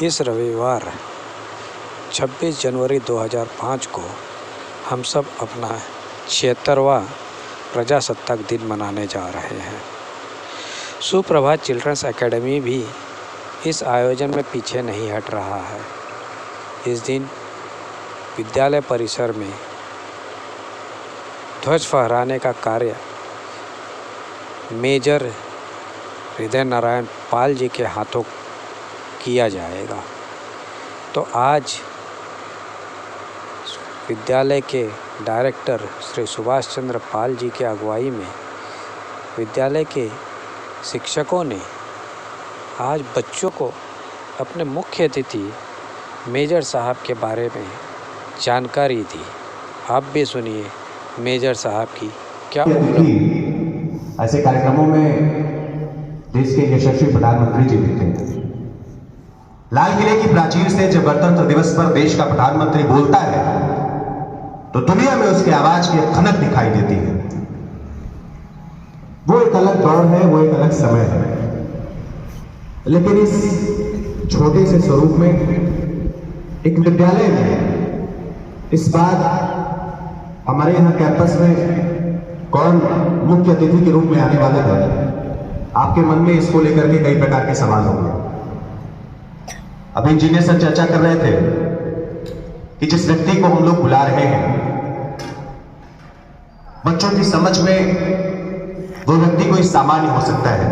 इस रविवार 26 जनवरी 2005 को हम सब अपना 76वां प्रजासत्ताक दिन मनाने जा रहे हैं। सुप्रभात चिल्ड्रंस एकेडमी भी इस आयोजन में पीछे नहीं हट रहा है। इस दिन विद्यालय परिसर में ध्वज फहराने का कार्य मेजर हृदय नारायण पाल जी के हाथों किया जाएगा। तो आज विद्यालय के डायरेक्टर श्री सुभाष चंद्र पाल जी की अगुवाई में विद्यालय के शिक्षकों ने आज बच्चों को अपने मुख्य अतिथि मेजर साहब के बारे में जानकारी दी। आप भी सुनिए मेजर साहब की क्या ऐसे कार्यक्रमों में देश के यशस्वी प्रधानमंत्री जी दिखते हैं। लाल किले की प्राचीर से जब गणतंत्र दिवस पर देश का प्रधानमंत्री बोलता है तो दुनिया में उसकी आवाज की खनक दिखाई देती है। वो एक अलग दौर है, वो एक अलग समय है। लेकिन इस छोटे से स्वरूप में एक विद्यालय में इस बार हमारे यहाँ कैंपस में कौन मुख्य अतिथि के रूप में आने वाले थे, आपके मन में इसको लेकर के कई प्रकार के सवाल होंगे। अभी इंजीनियर सर चर्चा कर रहे थे कि जिस व्यक्ति को हम लोग बुला रहे हैं, बच्चों की समझ में वो व्यक्ति कोई सामान्य हो सकता है,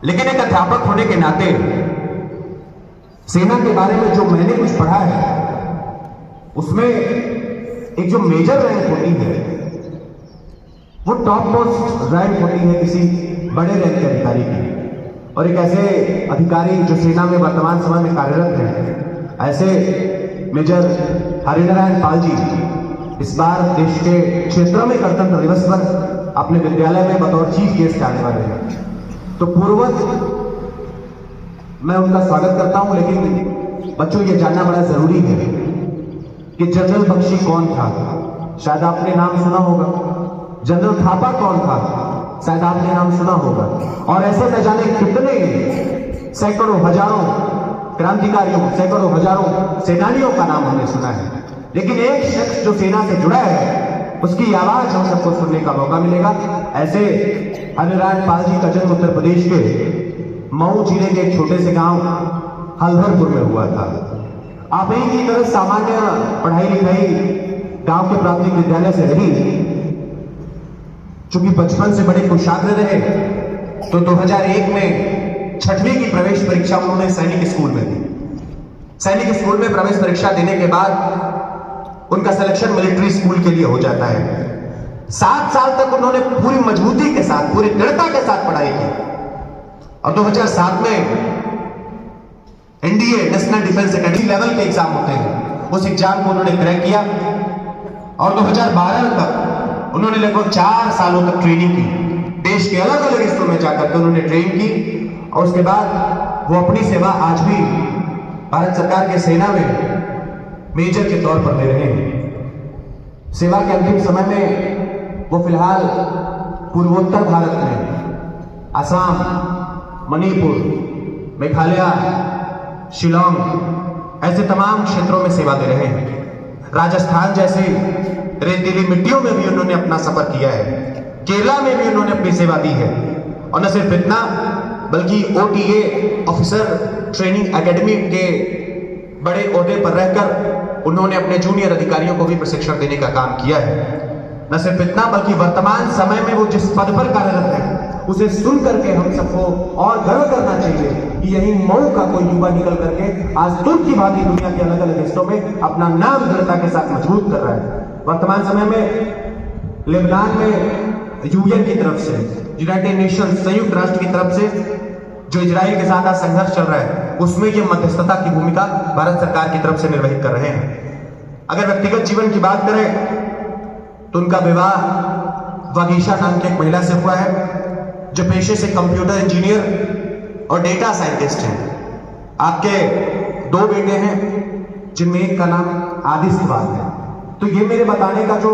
लेकिन एक अध्यापक होने के नाते सेना के बारे में जो मैंने कुछ पढ़ा है उसमें एक जो मेजर रैंक होती है वो टॉप मोस्ट रैंक होती है किसी बड़े रैंक के अधिकारी की। और एक ऐसे अधिकारी जो सेना में वर्तमान समय में कार्यरत हैं, ऐसे मेजर हरिनारायण पाल जी इस बार देश के क्षेत्रों में गणतंत्र दिवस पर अपने विद्यालय में बतौर चीफ गेस्ट आने वाले हैं। तो पूर्वज मैं उनका स्वागत करता हूं, लेकिन बच्चों ये जानना बड़ा जरूरी है कि जनरल बख्शी कौन था। शायद आपने नाम सुना होगा। जनरल थापा कौन था, शायद आपने नाम सुना होगा। और ऐसे न जाने कितने सैकड़ों हजारों क्रांतिकारियों, सैकड़ों हजारों सेनानियों का नाम हमने सुना है, लेकिन एक शख्स जो सेना से जुड़ा है उसकी आवाज हम सबको सुनने का मौका मिलेगा। ऐसे हरिनारायण पाल जी का जन्म उत्तर प्रदेश के मऊ जिले के एक छोटे से गांव हल्दरपुर में हुआ था। आप ही की तरह सामान्य पढ़ाई लिखाई गांव के प्राथमिक विद्यालय से रही। चूंकि बचपन से बड़े कुशाग्र रहे तो 2001 में 6वीं की प्रवेश परीक्षा उन्होंने सैनिक स्कूल में दी। सैनिक स्कूल में प्रवेश परीक्षा देने के बाद उनका सिलेक्शन मिलिट्री स्कूल के लिए हो जाता है। 7 साल तक उन्होंने पूरी मजबूती के साथ, पूरी दृढ़ता के साथ पढ़ाई की और 2007 में NDA national defence academy level के एग्जाम होते हैं, उस एग्जाम को उन्होंने क्रैक किया और 2012 तक उन्होंने लगभग 4 सालों तक ट्रेनिंग की। देश के अलग अलग हिस्सों में जाकर के उन्होंने ट्रेन की और उसके बाद वो अपनी सेवा आज भी भारत सरकार के सेना में मेजर के तौर पर दे रहे हैं। सेवा के अंतिम समय में वो फिलहाल पूर्वोत्तर भारत में असम, मणिपुर, मेघालय, शिलोंग ऐसे तमाम क्षेत्रों में सेवा दे रहे हैं। राजस्थान जैसे रेतीली मिट्टियों में भी उन्होंने अपना सफर किया है। केरला में भी उन्होंने अपनी सेवा दी है और न सिर्फ इतना बल्कि ओटीए ऑफिसर ट्रेनिंग एकेडमी के बड़े ओहदे पर रहकर उन्होंने अपने जूनियर अधिकारियों को भी प्रशिक्षण देने का काम किया है। न सिर्फ इतना बल्कि वर्तमान समय में वो जिस पद पर कार्यरत है उसे सुन करके हम सबको और गर्व करना चाहिए कि यही मऊ का कोई युवा निकल करके आज तुर्क की भांति दुनिया के अलग अलग हिस्सों में अपना नाम दृढ़ता के साथ मजबूत कर रहा है। वर्तमान समय में लेबनान में यूएन की तरफ से, यूनाइटेड नेशन संयुक्त राष्ट्र की तरफ से जो इजराइल के साथ आज संघर्ष चल रहा है उसमें ये मध्यस्थता की भूमिका भारत सरकार की तरफ से निर्वहित कर रहे हैं। अगर व्यक्तिगत जीवन की बात करें तो उनका विवाह वागीशा नाम की एक महिला से हुआ है जो पेशे से कंप्यूटर इंजीनियर और डेटा साइंटिस्ट हैं। आपके 2 बेटे हैं जिनमें एक का नाम आदित्यवाल है। तो ये मेरे बताने का जो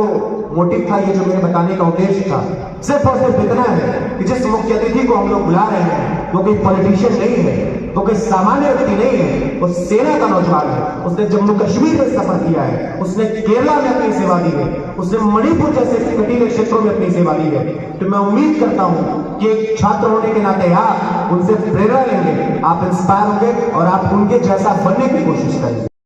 मोटिव था, ये जो मेरे बताने का उद्देश्य था, सिर्फ और सिर्फ इतना है कि जिस मुख्य अतिथि को हम लोग बुला रहे हैं वो कोई पॉलिटिशियन नहीं है, वो कोई सामान्य व्यक्ति नहीं है, वो सेना का नौजवान है। उसने जम्मू कश्मीर में सफर किया है, उसने केरला में अपनी सेवा दी है, उसने मणिपुर जैसे कटीले क्षेत्रों में अपनी सेवा दी है। तो मैं उम्मीद करता हूं कि एक छात्र होने के नाते आप उनसे प्रेरणा लेंगे, आप इंस्पायर होंगे और आप उनके जैसा बनने की कोशिश करेंगे।